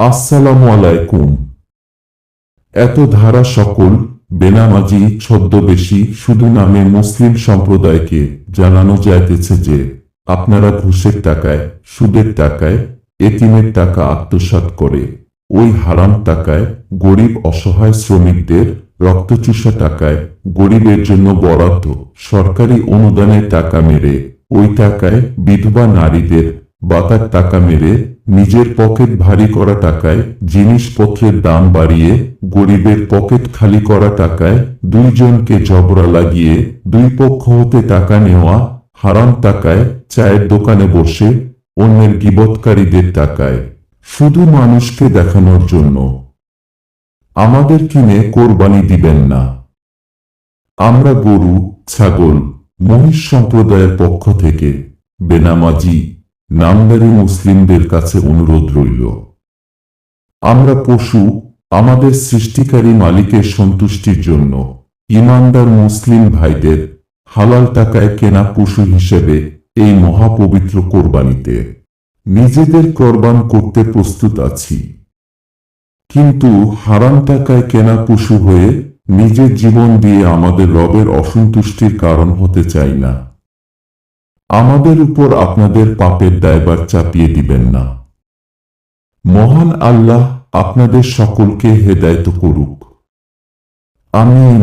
আসসালামু আলাইকুম। এত ধারা সকল বেনামাজি ছদ্মবেশী শুধু নামে মুসলিম সম্প্রদায়কে জানানো যাইতেছে যে আপনারা ঘুষের টাকায়, সুদের টাকায়, এতিমের টাকা আত্মসাৎ করে ওই হারাম টাকায় গরিব অসহায় শ্রমিকদের রক্তচুষা টাকায় গরিবের জন্য বরাদ্দ সরকারি অনুদানের টাকা মেরে ওই টাকায় বিধবা নারীদের বাতার টাকা মেরে নিজের পকেট ভারী করা টাকায় জিনিসপত্রের দাম বাড়িয়ে গরিবের পকেট খালি করা টাকায় দুইজনকে জবরা লাগিয়ে দুই পক্ষ হতে টাকা নেওয়া হারাম টাকায় চায়ের দোকানে বসে অন্যের গীবতকারীদের টাকায় শুধু মানুষকে দেখানোর জন্য আমাদের কিনে কোরবানি দিবেন না। আমরা গরু, ছাগল, মহিষ সম্প্রদায়ের পক্ষ থেকে বেনামাজি নামদারি মুসলিমদের কাছে অনুরোধ রইল। আমরা পশু আমাদের সৃষ্টিকারী মালিকের সন্তুষ্টির জন্য ঈমানদার মুসলিম ভাইদের হালাল টাকায় কেনা পশু হিসেবে এই মহাপবিত্র কোরবানিতে নিজেদের কোরবান করতে প্রস্তুত আছি, কিন্তু হারাম টাকায় কেনা পশু হয়ে নিজের জীবন দিয়ে আমাদের রবের অসন্তুষ্টির কারণ হতে চাই না। আমাদের উপর আপনাদের পাপের দায়ভার চাপিয়ে দিবেন না। মহান আল্লাহ আপনাদের সকলকে হেদায়েত করুক। আমিন।